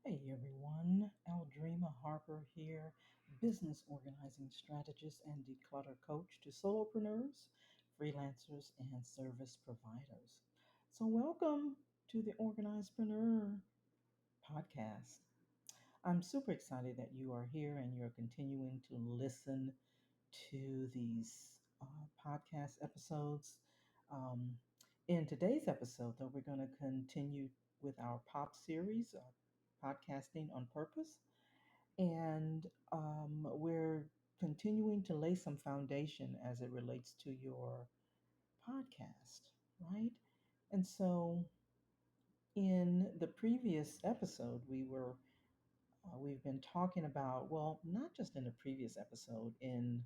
Hey everyone, Aldreama Harper here, business organizing strategist and declutter coach to solopreneurs, freelancers, and service providers. So, welcome to the Organizedpreneur podcast. I'm super excited that you are here and you're continuing to listen to these podcast episodes. Um, in today's episode, though, we're going to continue with our POP series, Podcasting on Purpose. And we're continuing to lay some foundation as it relates to your podcast, right? And so, in the previous episode, we've been talking about, well, not just in the previous episode, in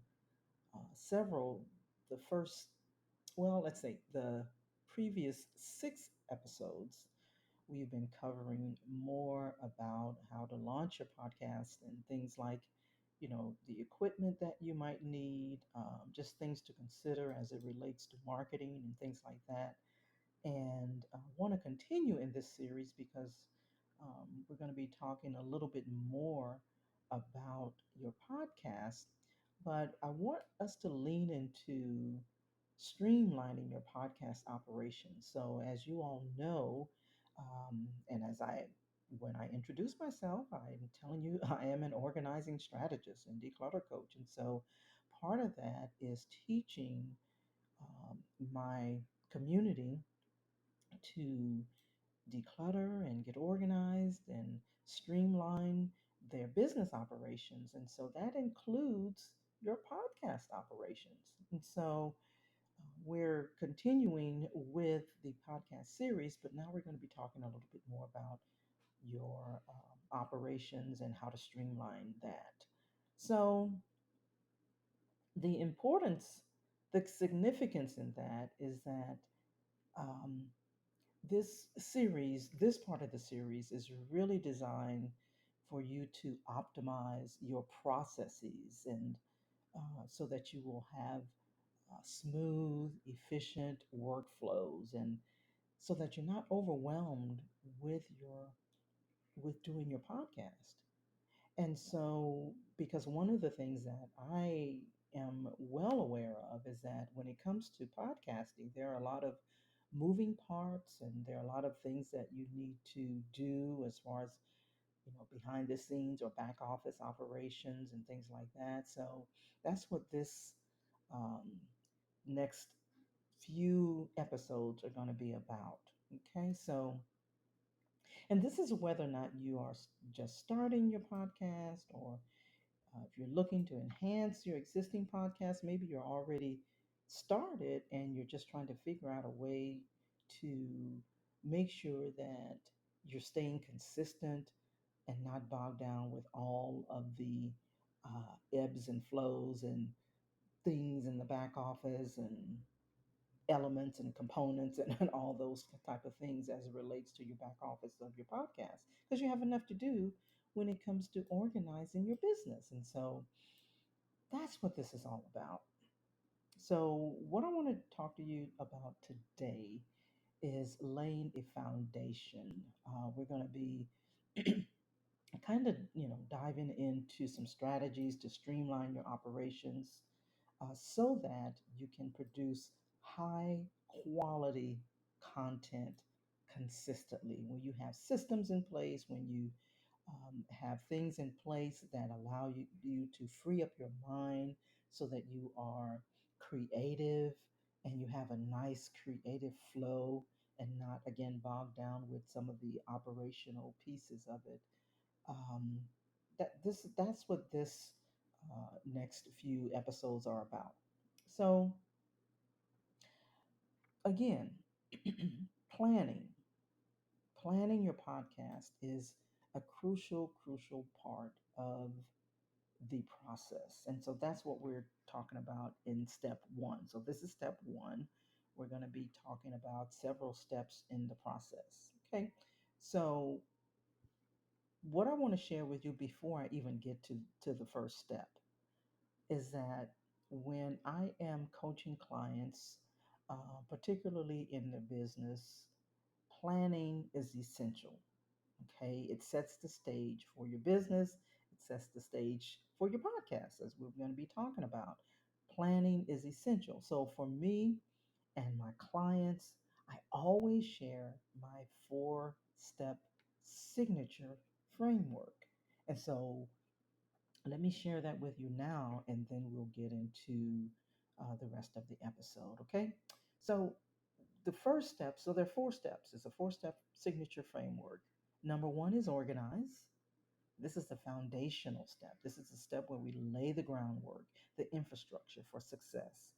several, the first, well, let's say the previous 6 episodes, we've been covering more about how to launch your podcast and things like, the equipment that you might need, just things to consider as it relates to marketing and things like that. And I want to continue in this series because we're going to be talking a little bit more about your podcast. But I want us to lean into streamlining your podcast operations. So, as you all know, and when I introduce myself, I'm telling you I am an organizing strategist and declutter coach. And so, part of that is teaching my community to declutter and get organized and streamline their business operations. And so that includes your podcast operations. And so we're continuing with the podcast series, but now we're going to be talking a little bit more about your operations and how to streamline that. So the importance, the significance in that is that um, this part of the series is really designed for you to optimize your processes and so that you will have smooth, efficient workflows and so that you're not overwhelmed with with doing your podcast. And so, because one of the things that I am well aware of is that when it comes to podcasting, there are a lot of moving parts and there are a lot of things that you need to do as far as, behind the scenes or back office operations and things like that. So that's what this um, next few episodes are going to be about. Okay, so and this is whether or not you are just starting your podcast or if you're looking to enhance your existing podcast, maybe you're already started and you're just trying to figure out a way to make sure that you're staying consistent and not bogged down with all of the ebbs and flows and things in the back office and elements and components and all those type of things as it relates to your back office of your podcast because you have enough to do when it comes to organizing your business. And so that's what this is all about. So, what I want to talk to you about today is laying a foundation. We're going to be kind of, diving into some strategies to streamline your operations so that you can produce high quality content consistently. When you have systems in place, when you have things in place that allow you to free up your mind so that you are creative and you have a nice creative flow and not again bogged down with some of the operational pieces of it. um, that's what this next few episodes are about. So again, planning planning your podcast is a crucial part of the process. And so that's what we're talking about in step one. So this is step one. We're going to be talking about several steps in the process. Okay. So what I want to share with you before I even get to the first step is that when I am coaching clients, particularly in their business, planning is essential. Okay, it sets the stage for your business, it sets the stage for your podcast, as we're going to be talking about. Planning is essential. So for me and my clients, I always share my 4-step signature framework. And so let me share that with you now, and then we'll get into the rest of the episode. Okay. So the first step, so there are 4 steps. It's a 4-step signature framework. Number one is organize. This is the foundational step. This is the step where we lay the groundwork, the infrastructure for success.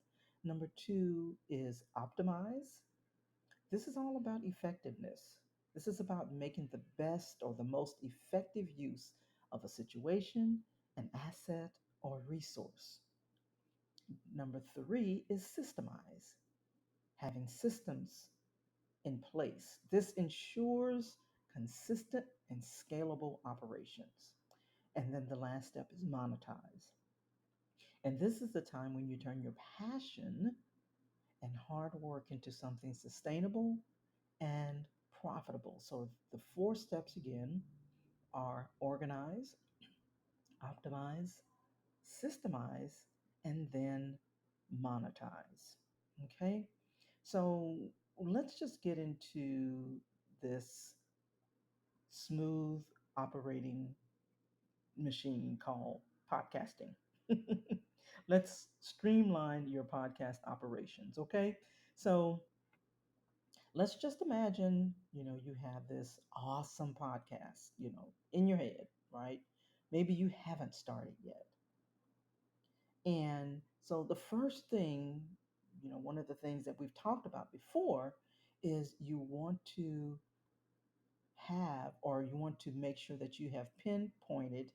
Number two is optimize. This is all about effectiveness. This is about making the best or the most effective use of a situation, an asset, or resource. Number three is systemize, having systems in place. This ensures consistent and scalable operations. And then the last step is monetize. And this is the time when you turn your passion and hard work into something sustainable and profitable. So the 4 steps again are organize, optimize, systemize, and then monetize. Okay? So let's just get into this smooth operating machine called podcasting. Let's streamline your podcast operations, okay? So let's just imagine, you have this awesome podcast, in your head, right? Maybe you haven't started yet. And so the first thing, one of the things that we've talked about before is you want to have, or you want to make sure that you have pinpointed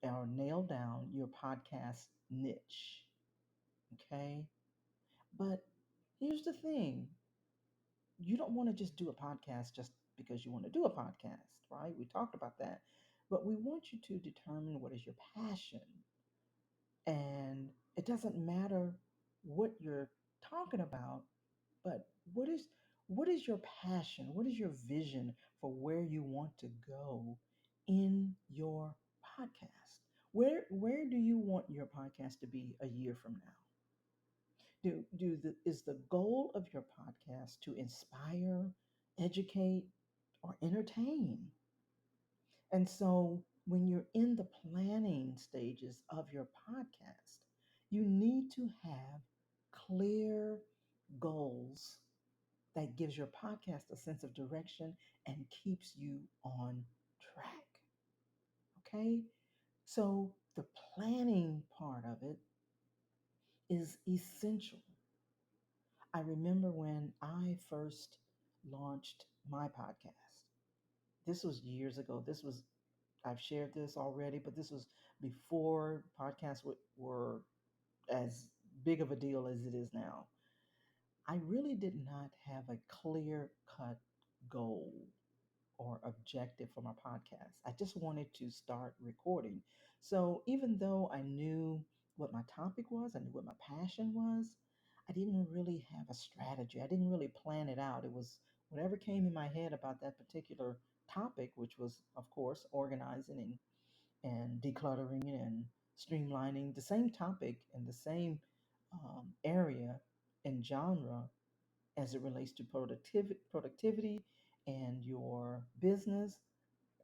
or nail down your podcast niche. Okay. But here's the thing, you don't want to just do a podcast just because you want to do a podcast, right? We talked about that. But we want you to determine what is your passion. And it doesn't matter what you're talking about, but what is your passion? What is your vision for where you want to go in your podcast? Where do you want your podcast to be a year from now? Is the goal of your podcast to inspire, educate, or entertain? And so when you're in the planning stages of your podcast, you need to have clear goals that gives your podcast a sense of direction and keeps you on track. Okay? So the planning part of it is essential. I remember when I first launched my podcast. This was years ago. I've shared this already, but this was before podcasts were as big of a deal as it is now. I really did not have a clear cut goal or objective for my podcast. I just wanted to start recording. So even though I knew what my topic was, I knew what my passion was, I didn't really have a strategy. I didn't really plan it out. It was whatever came in my head about that particular topic, which was, of course, organizing and decluttering and streamlining, the same topic and the same area and genre as it relates to productivity and your business.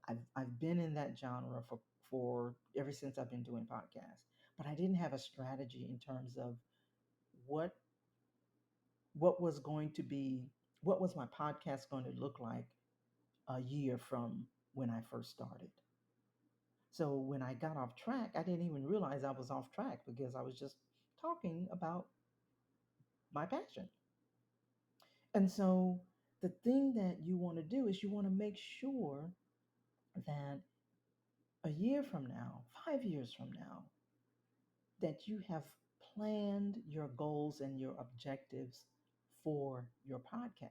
I've been in that genre for ever since I've been doing podcasts, but I didn't have a strategy in terms of what what was going to be what was my podcast going to look like a year from when I first started. So when I got off track, I didn't even realize I was off track because I was just talking about my passion. And so the thing that you want to do is you want to make sure that a year from now, 5 years from now, that you have planned your goals and your objectives for your podcast.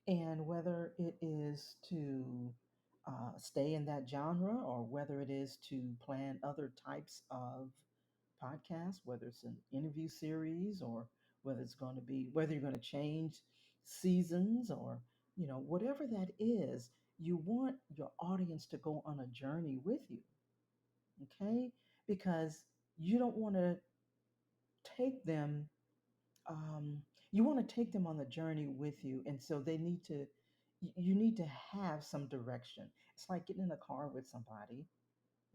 And whether it is to stay in that genre or whether it is to plan other types of podcasts, whether it's an interview series or whether you're going to change seasons or, whatever that is, you want your audience to go on a journey with you, okay? Because you don't want to take them, um, you want to take them on the journey with you. And so they need to, you need to have some direction. It's like getting in a car with somebody,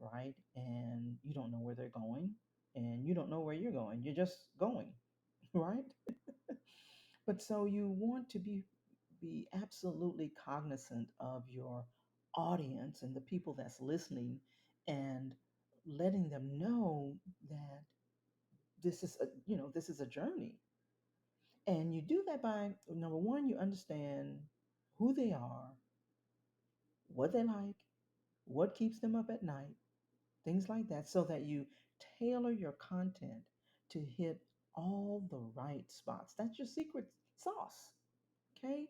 right? And you don't know where they're going, and you don't know where you're going. You're just going, right? But so you want to be absolutely cognizant of your audience and the people that's listening, and letting them know that this is a, this is a journey. And you do that by, number one, you understand who they are, what they like, what keeps them up at night, things like that, so that you tailor your content to hit all the right spots. That's your secret sauce. Okay.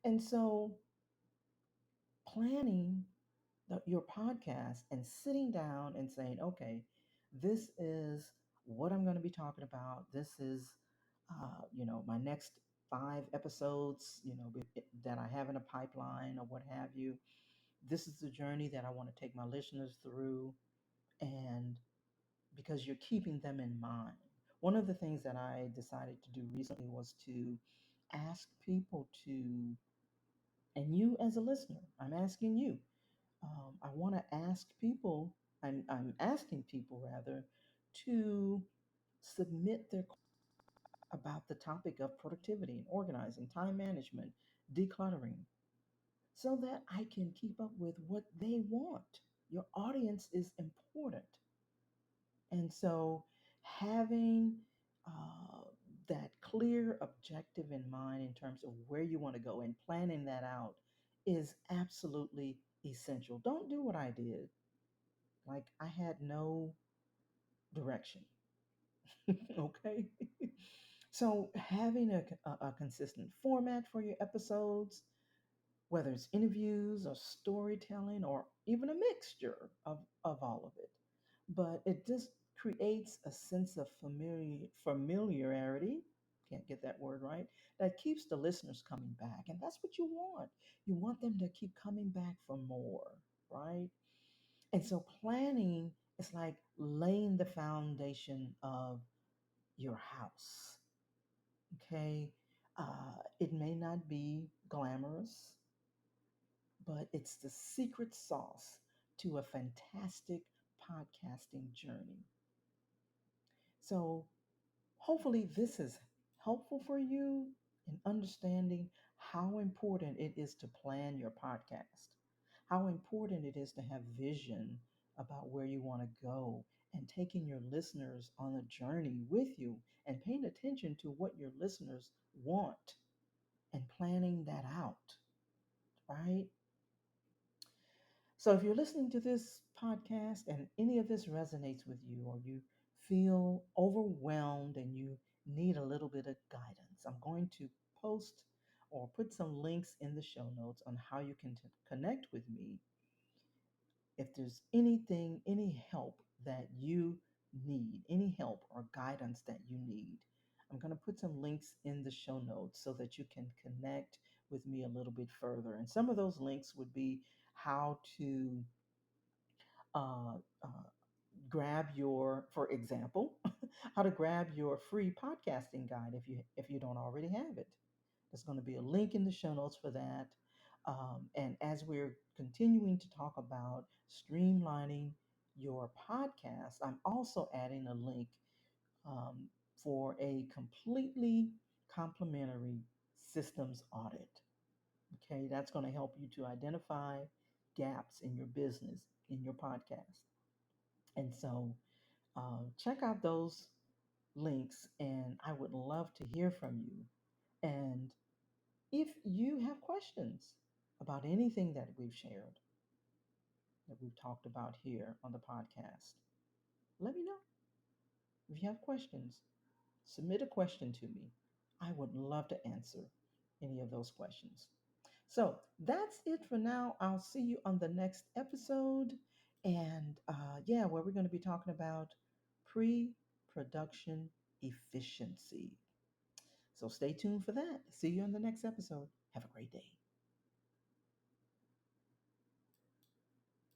And so planning your podcast and sitting down and saying, okay, this is what I'm going to be talking about. This is, my next 5 episodes, that I have in a pipeline or what have you. This is the journey that I want to take my listeners through. And because you're keeping them in mind. One of the things that I decided to do recently was to ask people to, and you as a listener, I'm asking you, I want to ask people, I'm asking people rather, to submit their about the topic of productivity and organizing, time management, decluttering, so that I can keep up with what they want. Your audience is important. And so having uh, that clear objective in mind in terms of where you want to go and planning that out is absolutely essential. Don't do what I did. Like I had no direction. Okay. So having a consistent format for your episodes, whether it's interviews or storytelling or even a mixture of all of it. But it just creates a sense of familiarity, can't get that word right, that keeps the listeners coming back. And that's what you want. You want them to keep coming back for more, right? And so planning is like laying the foundation of your house, okay? It may not be glamorous, but it's the secret sauce to a fantastic podcasting journey. So, hopefully, this is helpful for you in understanding how important it is to plan your podcast, how important it is to have vision about where you want to go, and taking your listeners on a journey with you and paying attention to what your listeners want and planning that out, right? So if you're listening to this podcast and any of this resonates with you, or you feel overwhelmed and you need a little bit of guidance, I'm going to post or put some links in the show notes on how you can connect with me if there's anything, any help that you need, any help or guidance that you need. I'm going to put some links in the show notes so that you can connect with me a little bit further. And some of those links would be how to uh, uh, grab your, for example, how to grab your free podcasting guide if you don't already have it. There's going to be a link in the show notes for that. And as we're continuing to talk about streamlining your podcast, I'm also adding a link for a completely complimentary systems audit. Okay, that's going to help you to identify gaps in your business, in your podcast. And so check out those links, and I would love to hear from you. And if you have questions about anything that we've shared, that we've talked about here on the podcast, let me know. If you have questions, submit a question to me. I would love to answer any of those questions. So that's it for now. I'll see you on the next episode. And yeah, where we're going to be talking about pre production efficiency. So stay tuned for that. See you on the next episode. Have a great day.